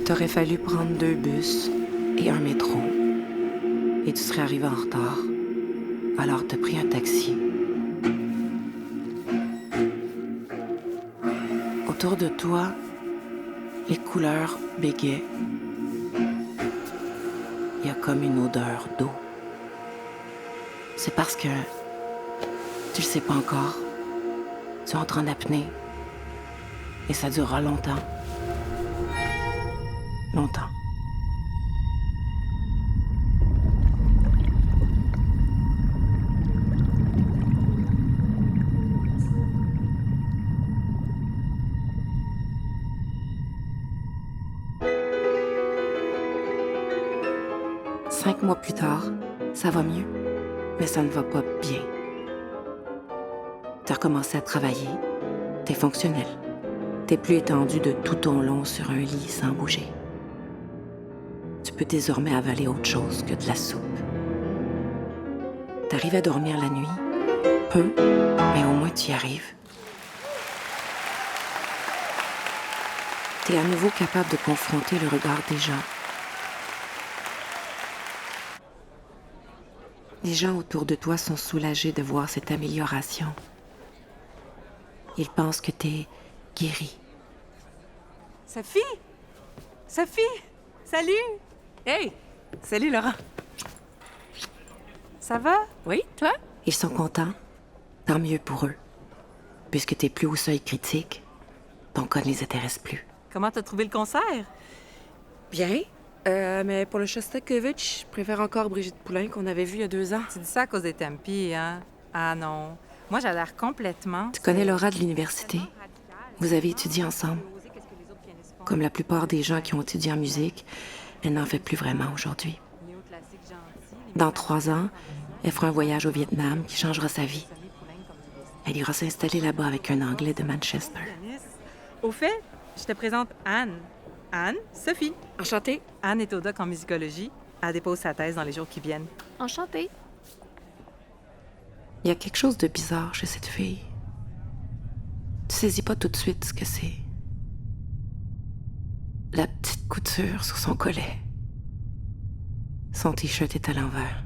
T'aurais fallu prendre 2 bus et un métro. Et tu serais arrivé en retard. Alors t'as pris un taxi. Autour de toi, les couleurs bégaient. Il y a comme une odeur d'eau. C'est parce que tu le sais pas encore. Tu entres en apnée. Et ça durera longtemps. Longtemps. Cinq mois plus tard, ça va mieux, mais ça ne va pas bien. T'as recommencé à travailler, t'es fonctionnel. T'es plus étendu de tout ton long sur un lit sans bouger. Tu peux désormais avaler autre chose que de la soupe. T'arrives à dormir la nuit, peu, mais au moins tu y arrives. T'es à nouveau capable de confronter le regard des gens. Les gens autour de toi sont soulagés de voir cette amélioration. Ils pensent que t'es guérie. Sophie! Sophie! Salut! Hey! Salut, Laurent! Ça va? Oui, toi? Ils sont contents. Tant mieux pour eux. Puisque t'es plus au seuil critique, ton cas ne les intéresse plus. Comment t'as trouvé le concert? Bien. Mais pour le Shostakovich, je préfère encore Brigitte Poulain qu'on avait vue il y a 2 ans. Tu dis ça à cause des Tempi, hein? Ah non. Moi, j'adhère complètement. Tu connais Laura de l'université? Vous avez étudié ensemble. Comme la plupart des gens qui ont étudié en musique, elle n'en fait plus vraiment aujourd'hui. Dans 3 ans, elle fera un voyage au Vietnam qui changera sa vie. Elle ira s'installer là-bas avec un Anglais de Manchester. Au fait, je te présente Anne. Anne, Sophie. Enchantée. Anne est au doc en musicologie. Elle dépose sa thèse dans les jours qui viennent. Enchantée. Il y a quelque chose de bizarre chez cette fille. Tu saisis pas tout de suite ce que c'est. La petite couture sur son collet. Son T-shirt est à l'envers.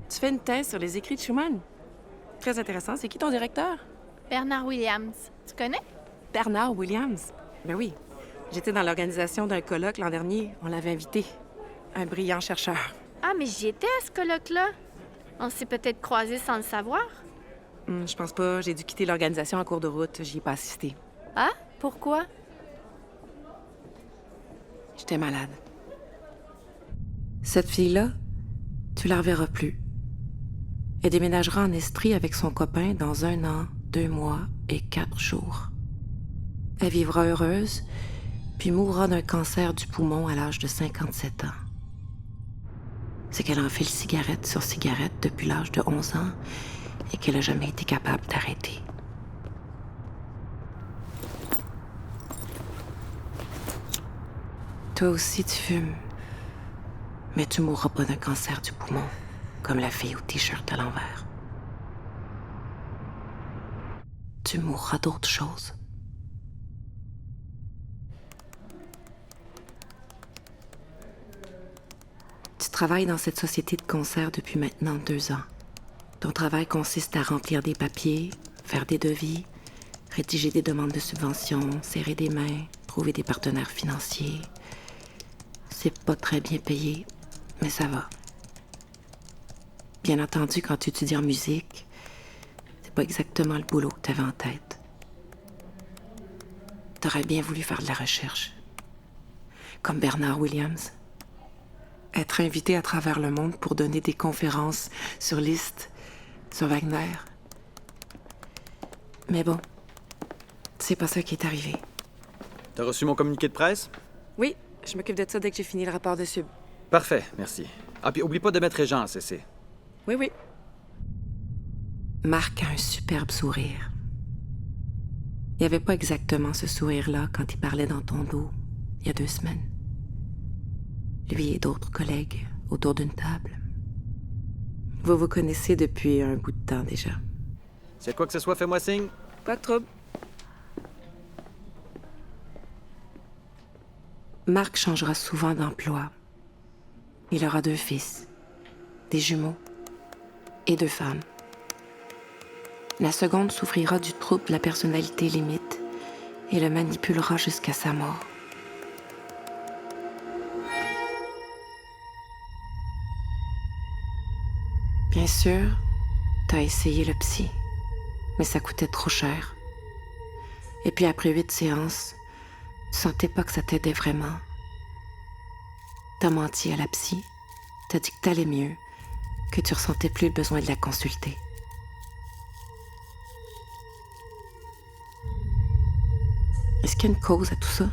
Tu fais une thèse sur les écrits de Schumann? Très intéressant. C'est qui ton directeur? Bernard Williams. Tu connais? Bernard Williams. Ben oui. J'étais dans l'organisation d'un colloque l'an dernier. On l'avait invité. Un brillant chercheur. Ah, mais j'y étais à ce colloque-là. On s'est peut-être croisés sans le savoir. Je pense pas. J'ai dû quitter l'organisation en cours de route. J'y ai pas assisté. Ah? Pourquoi? J'étais malade. Cette fille-là, tu la reverras plus. Elle déménagera en Estrie avec son copain dans 1 an, 2 mois et 4 jours. Elle vivra heureuse, puis mourra d'un cancer du poumon à l'âge de 57 ans. C'est qu'elle enfile cigarette sur cigarette depuis l'âge de 11 ans et qu'elle n'a jamais été capable d'arrêter. Toi aussi, tu fumes. Mais tu mourras pas d'un cancer du poumon, comme la fille au T-shirt à l'envers. Tu mourras d'autre chose. Tu travailles dans cette société de concert depuis maintenant 2 ans. Ton travail consiste à remplir des papiers, faire des devis, rédiger des demandes de subventions, serrer des mains, trouver des partenaires financiers. C'est pas très bien payé, mais ça va. Bien entendu, quand tu étudies en musique, c'est pas exactement le boulot que t'avais en tête. T'aurais bien voulu faire de la recherche. Comme Bernard Williams. Être invité à travers le monde pour donner des conférences sur Liszt, sur Wagner. Mais bon, c'est pas ça qui est arrivé. T'as reçu mon communiqué de presse? Oui, je m'occupe de ça dès que j'ai fini le rapport de sub. Parfait, merci. Ah, puis oublie pas de mettre Régent en CC. Oui, oui. Marc a un superbe sourire. Il n'y avait pas exactement ce sourire-là quand il parlait dans ton dos, il y a 2 semaines. Lui et d'autres collègues autour d'une table. Vous vous connaissez depuis un bout de temps déjà. C'est quoi que ce soit, fais-moi signe. Pas de trouble. Marc changera souvent d'emploi. Il aura 2 fils, des jumeaux et 2 femmes. La seconde souffrira du trouble de la personnalité limite et le manipulera jusqu'à sa mort. Bien sûr, t'as essayé le psy, mais ça coûtait trop cher. Et puis après 8 séances, tu sentais pas que ça t'aidait vraiment. T'as menti à la psy, t'as dit que t'allais mieux, que tu ressentais plus le besoin de la consulter. Est-ce qu'il y a une cause à tout ça?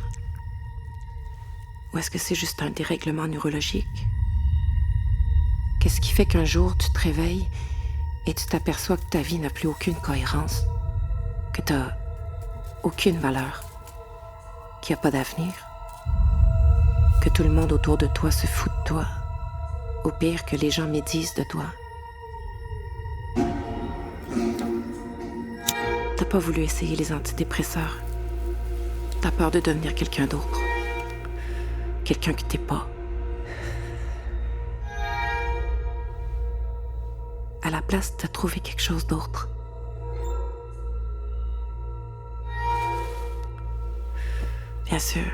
Ou est-ce que c'est juste un dérèglement neurologique? Qu'est-ce qui fait qu'un jour, tu te réveilles et tu t'aperçois que ta vie n'a plus aucune cohérence, que t'as aucune valeur, qu'il n'y a pas d'avenir, que tout le monde autour de toi se fout de toi, au pire que les gens médisent de toi. T'as pas voulu essayer les antidépresseurs. T'as peur de devenir quelqu'un d'autre. Quelqu'un que t'es pas. À la place, t'as trouvé quelque chose d'autre. Bien sûr,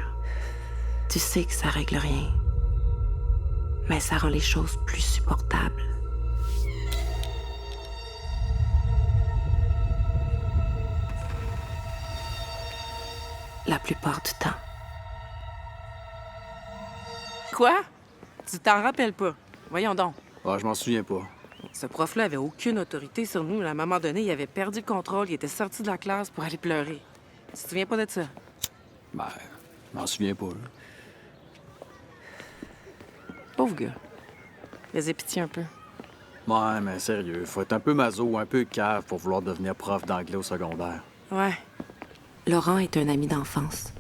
tu sais que ça règle rien, mais ça rend les choses plus supportables. La plupart du temps. Quoi? Tu t'en rappelles pas? Voyons donc. Ah, je m'en souviens pas. Ce prof-là avait aucune autorité sur nous. À un moment donné, il avait perdu le contrôle. Il était sorti de la classe pour aller pleurer. Tu te souviens pas de ça? Ben, je m'en souviens pas, là. Pauvre gars. Faisais pitié un peu. Ouais, mais sérieux, faut être un peu maso, un peu cave pour vouloir devenir prof d'anglais au secondaire. Ouais. Laurent est un ami d'enfance.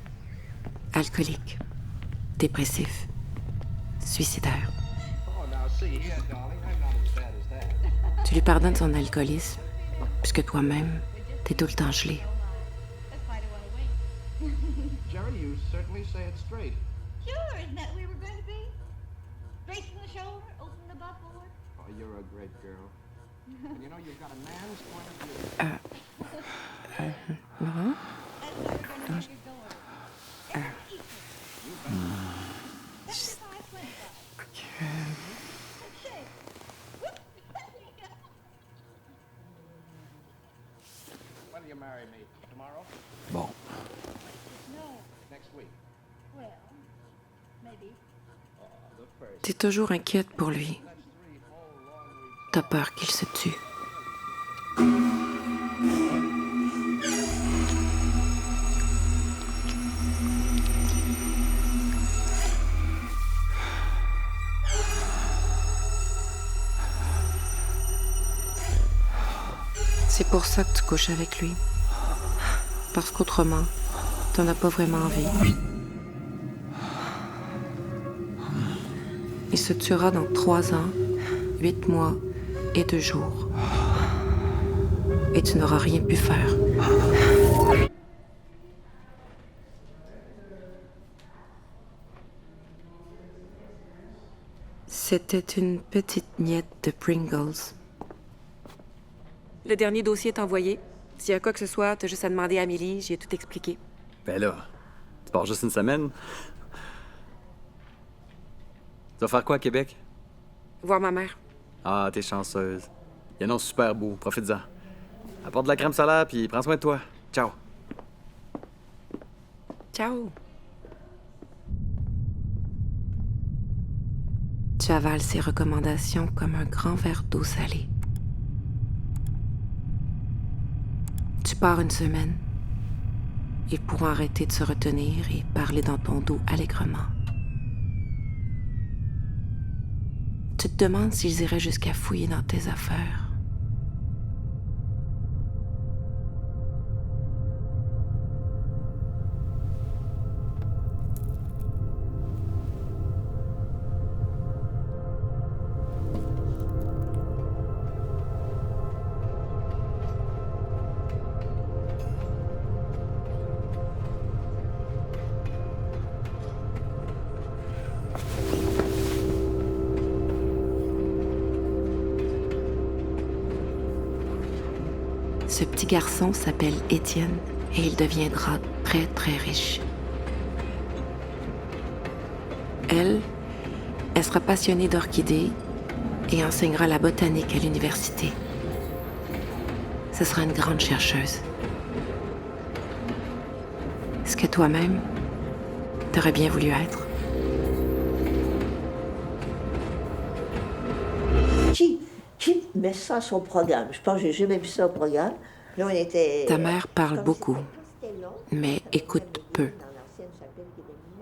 Alcoolique. Dépressif. Suicidaire. Tu lui pardonnes son alcoolisme, puisque toi-même, t'es tout le temps gelé. Jerry, you certainly say it straight. Sure, isn't that where we're going to be? Bracing the shoulder, open the buckboard. Oh, you're a great girl. And you know, you've got a man's point of view. Laurent? That's why we're going to have your daughter. Every evening. 75-25. Let's see. Whoop. When do you marry me? Tomorrow? Bon. No. Next week? Well, maybe. T'es toujours inquiète pour lui. T'as peur qu'il se tue. C'est pour ça que tu couches avec lui. Parce qu'autrement, t'en as pas vraiment envie. Il se tuera dans 3 ans, 8 mois et 2 jours. Et tu n'auras rien pu faire. C'était une petite miette de Pringles. Le dernier dossier est envoyé. S'il y a quoi que ce soit, t'as juste à demander à Amélie. J'ai tout expliqué. Ben là, tu pars juste une semaine? Tu vas faire quoi à Québec? Voir ma mère. Ah, t'es chanceuse. Il y a un nom super beau, profite-en. Apporte de la crème solaire, puis prends soin de toi. Ciao. Ciao. Tu avales ses recommandations comme un grand verre d'eau salée. Tu pars une semaine. Ils pourront arrêter de se retenir et parler dans ton dos allègrement. Tu te demandes s'ils iraient jusqu'à fouiller dans tes affaires. Ce petit garçon s'appelle Étienne et il deviendra très, très riche. Elle sera passionnée d'orchidées et enseignera la botanique à l'université. Ce sera une grande chercheuse. Ce que toi-même, t'aurais bien voulu être. Qui met ça à son programme? Je pense que j'ai jamais vu ça au programme. Là, on était... Ta mère parle beaucoup, mais écoute peu.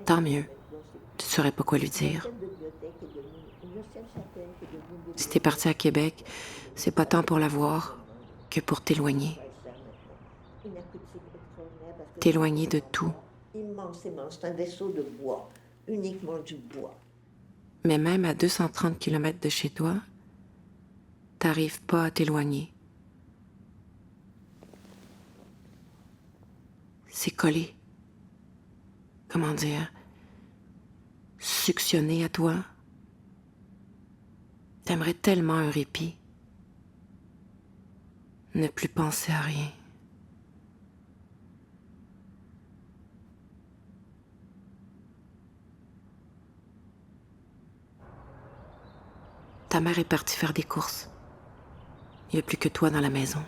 Tant mieux. Tu ne saurais pas quoi lui dire. Si t'es parti à Québec, c'est pas tant pour la voir que pour t'éloigner. T'éloigner de tout. Immensément, c'est un vaisseau de bois, uniquement du bois. Mais même à 230 km de chez toi, t'arrives pas à t'éloigner. C'est collé. Comment dire? Suctionné à toi. T'aimerais tellement un répit. Ne plus penser à rien. Ta mère est partie faire des courses. Il n'y a plus que toi dans la maison.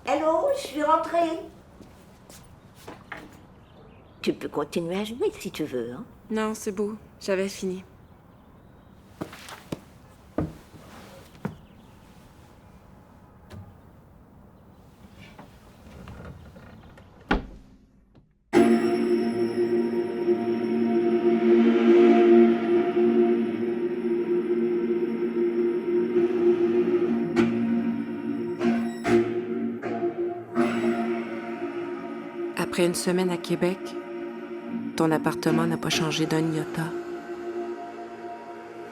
Allô, je suis rentrée. Tu peux continuer à jouer si tu veux, hein? Non, c'est beau. J'avais fini. Après une semaine à Québec, ton appartement n'a pas changé d'un iota.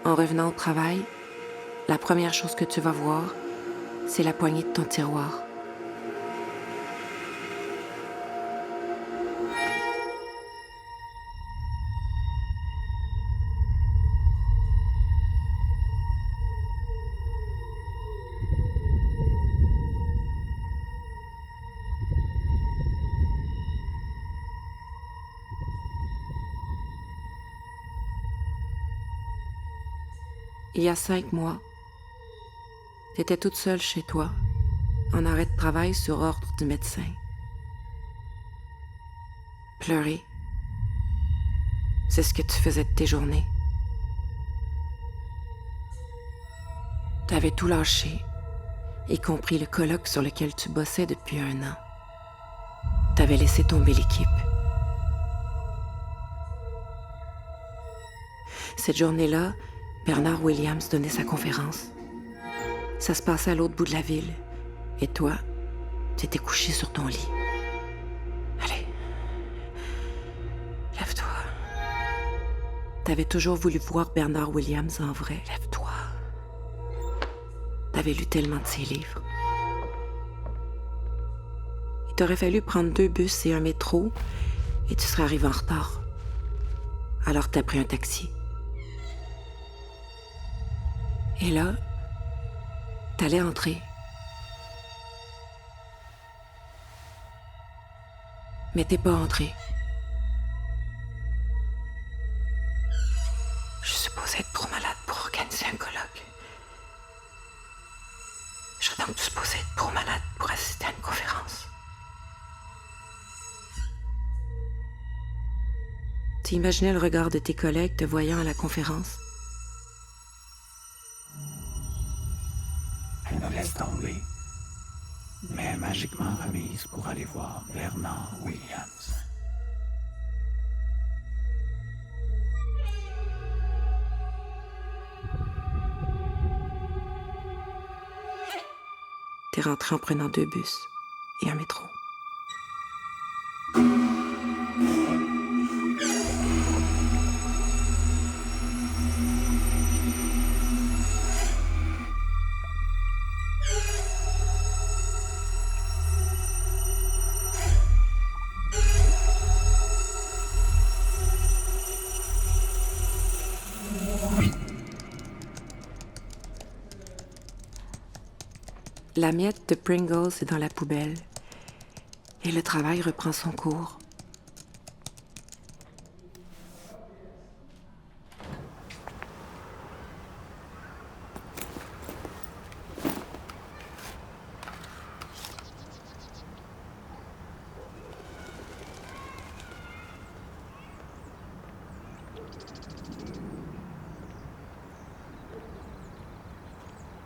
En revenant au travail, la première chose que tu vas voir, c'est la poignée de ton tiroir. Il y a 5 mois, t'étais toute seule chez toi, en arrêt de travail sur ordre du médecin. Pleurer, c'est ce que tu faisais de tes journées. T'avais tout lâché, y compris le colloque sur lequel tu bossais depuis 1 an. T'avais laissé tomber l'équipe. Cette journée-là, Bernard Williams donnait sa conférence. Ça se passait à l'autre bout de la ville. Et toi, tu étais couché sur ton lit. Allez, lève-toi. T'avais toujours voulu voir Bernard Williams en vrai. Lève-toi. T'avais lu tellement de ses livres. Il t'aurait fallu prendre 2 bus et un métro et tu serais arrivé en retard. Alors t'as pris un taxi. Et là, t'allais entrer. Mais t'es pas entré. Je suis supposée être trop malade pour organiser un colloque. Je suis donc supposée être trop malade pour assister à une conférence. Tu imaginais le regard de tes collègues te voyant à la conférence? Elle nous laisse tomber, mais est magiquement remise pour aller voir Bernard Williams. T'es rentré en prenant 2 bus et un métro. La miette de Pringles est dans la poubelle et le travail reprend son cours.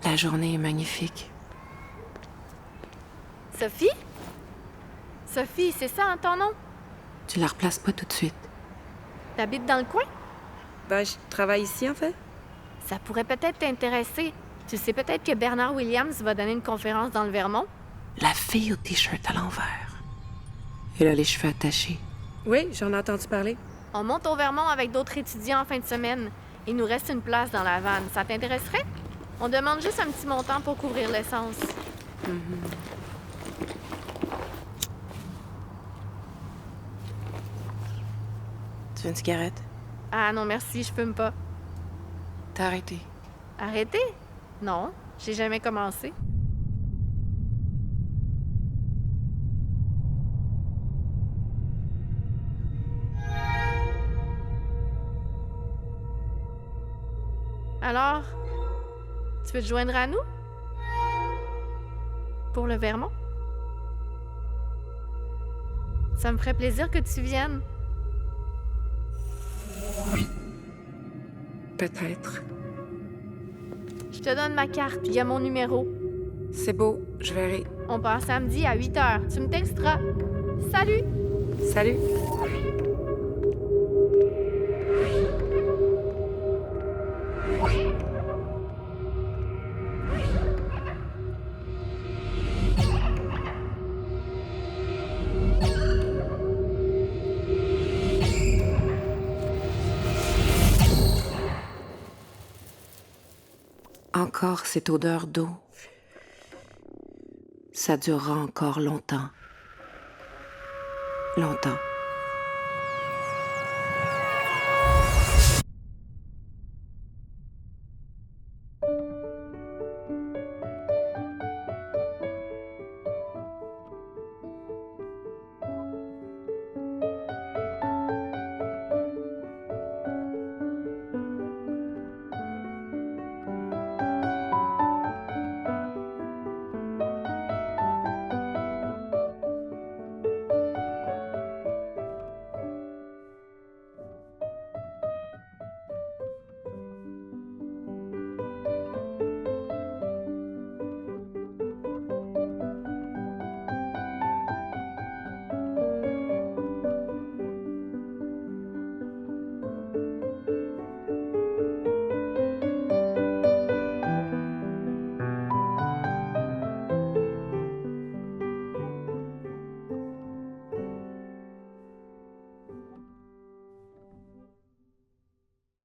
La journée est magnifique. Sophie? Sophie, c'est ça, hein, ton nom? Tu la replaces pas tout de suite. T'habites dans le coin? Ben, je travaille ici, en fait. Ça pourrait peut-être t'intéresser. Tu sais peut-être que Bernard Williams va donner une conférence dans le Vermont? La fille au t-shirt à l'envers. Elle a les cheveux attachés. Oui, j'en ai entendu parler. On monte au Vermont avec d'autres étudiants en fin de semaine. Il nous reste une place dans la vanne. Ça t'intéresserait? On demande juste un petit montant pour couvrir l'essence. Tu veux une cigarette? Ah non, merci, je fume pas. T'as arrêté. Arrêtez? Non, j'ai jamais commencé. Alors, tu veux te joindre à nous? Pour le Vermont? Ça me ferait plaisir que tu viennes. Peut-être. Je te donne ma carte, puis il y a mon numéro. C'est beau, je verrai. On part samedi à 8h. Tu me texteras. Salut! Salut. Encore cette odeur d'eau. Ça durera encore longtemps. Longtemps.